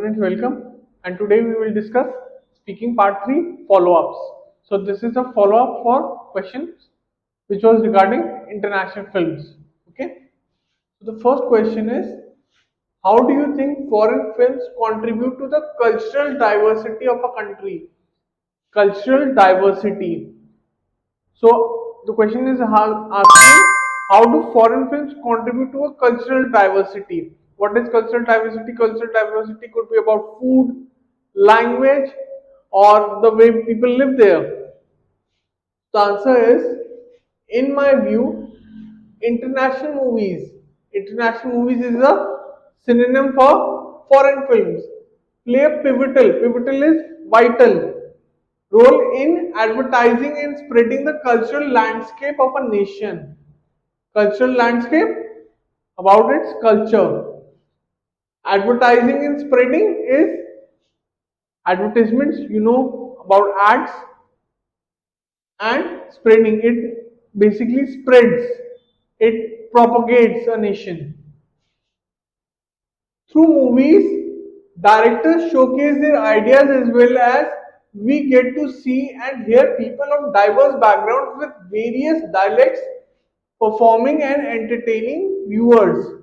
students, welcome, and today we will discuss speaking part 3 follow-ups. So this is a follow-up for questions which was regarding international films. Okay. So the first question is, how do you think foreign films contribute to the cultural diversity of a country? Cultural diversity. So the question is asking, how do foreign films contribute to a cultural diversity? What is cultural diversity? Cultural diversity could be about food, language, or the way people live there. The answer is, in my view, international movies. International movies is a synonym for foreign films. Play a pivotal is vital role in advertising and spreading the cultural landscape of a nation. Cultural landscape about its culture. Advertising and spreading is advertisements, about ads, and spreading it basically spreads, it propagates a nation. Through movies, directors showcase their ideas as well as we get to see and hear people of diverse backgrounds with various dialects performing and entertaining viewers.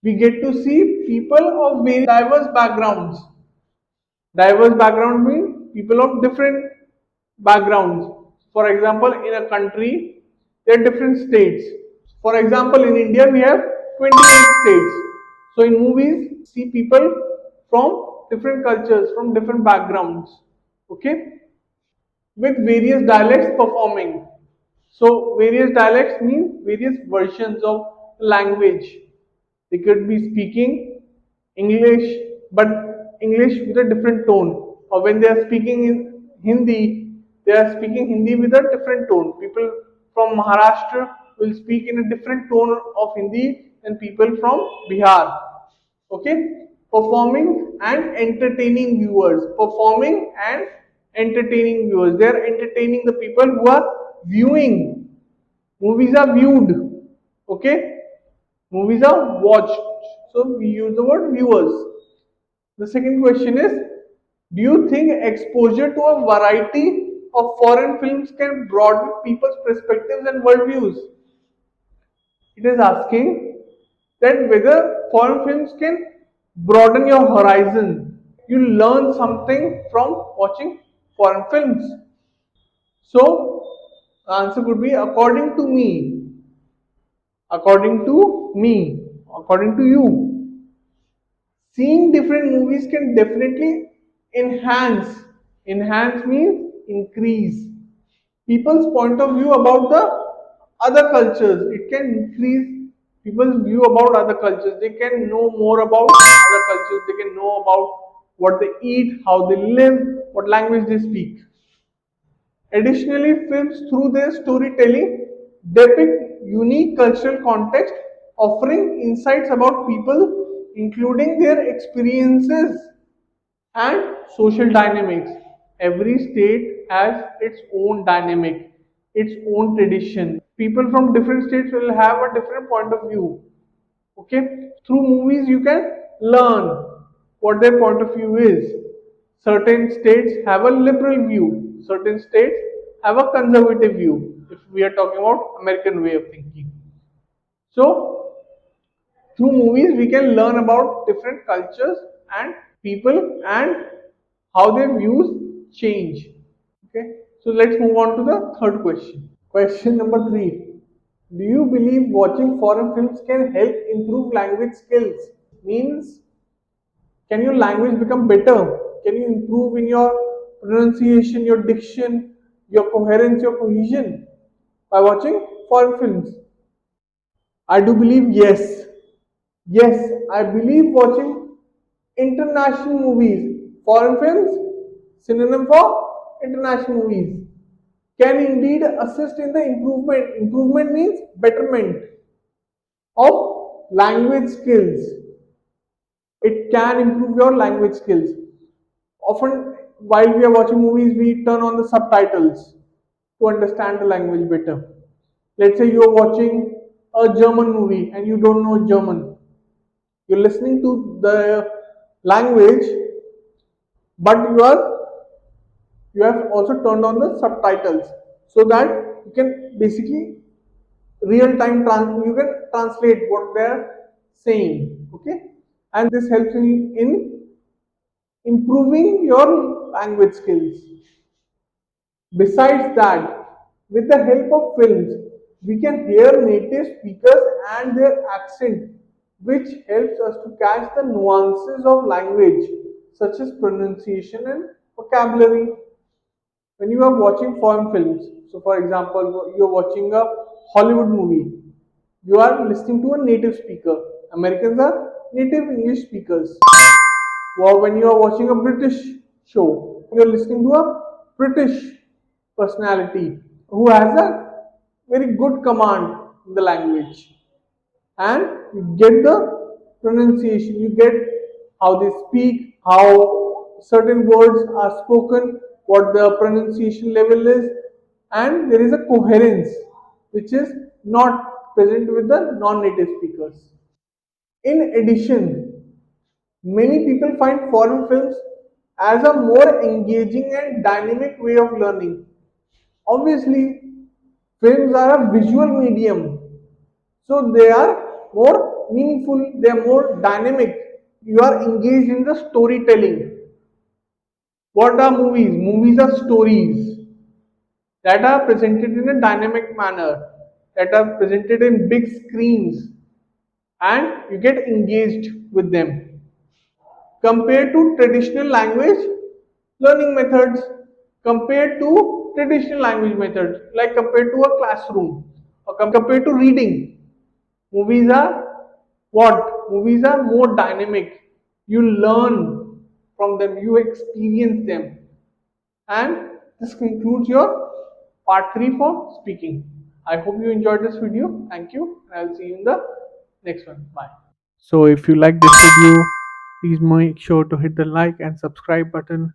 We get to see people of very diverse backgrounds. Diverse background means people of different backgrounds. For example, in a country, there are different states. For example, in India, we have 28 states. So in movies, see people from different cultures, from different backgrounds, okay, with various dialects performing. So various dialects mean various versions of language. They could be speaking English, but English with a different tone. Or when they are speaking in Hindi, they are speaking Hindi with a different tone. People from Maharashtra will speak in a different tone of Hindi than people from Bihar. Okay, performing and entertaining viewers. Performing and entertaining viewers. They are entertaining the people who are viewing. Movies are viewed. Okay, movies are watched. So we use the word viewers. The second question is, do you think exposure to a variety of foreign films can broaden people's perspectives and worldviews? It is asking that whether foreign films can broaden your horizon. You learn something from watching foreign films. So, the answer would be according to you. Seeing different movies can definitely enhance. Enhance means increase people's point of view about the other cultures. It can increase people's view about other cultures. They can know more about other cultures. They can know about what they eat, how they live, what language they speak. Additionally, films through their storytelling depict unique cultural context, offering insights about people, including their experiences and social dynamics. Every state has its own dynamic, its own tradition. People from different states will have a different point of view. Okay, through movies you can learn what their point of view is. Certain states have a liberal view, certain states have a conservative view, if we are talking about American way of thinking. So through movies we can learn about different cultures and people and how their views change. Okay, so let's move on to the third question. Question number 3, do you believe watching foreign films can help improve language skills? Means, can your language become better? Can you improve in your pronunciation, your diction, your coherence, your cohesion by watching foreign films? I do believe yes. Yes, I believe watching international movies, foreign films, synonym for international movies, can indeed assist in the improvement. Improvement means betterment of language skills. It can improve your language skills. Often, while we are watching movies, we turn on the subtitles to understand the language better. Let's say you are watching a German movie and you don't know German. You're listening to the language, but you have also turned on the subtitles so that you can basically you can translate what they're saying. Okay, and this helps in improving your language skills. Besides that, with the help of films, we can hear native speakers and their accent, which helps us to catch the nuances of language, such as pronunciation and vocabulary. When you are watching foreign films, so for example, you are watching a Hollywood movie, you are listening to a native speaker. Americans are native English speakers. Or when you are watching a British show, you're listening to a British personality who has a very good command in the language, and you get the pronunciation, you get how they speak, how certain words are spoken, what the pronunciation level is, and there is a coherence which is not present with the non-native speakers. In addition, many people find foreign films as a more engaging and dynamic way of learning. Obviously, films are a visual medium, so they are more meaningful, they are more dynamic. You are engaged in the storytelling. What are movies? Movies are stories that are presented in a dynamic manner, that are presented in big screens, and you get engaged with them. Compared to traditional language learning methods, compared to traditional language methods, like compared to a classroom or compared to reading, movies are what? Movies are more dynamic. You learn from them, you experience them. And this concludes your part 3 for speaking. I hope you enjoyed this video. Thank you. I'll see you in the next one. Bye. So if you like this video, please make sure to hit the like and subscribe button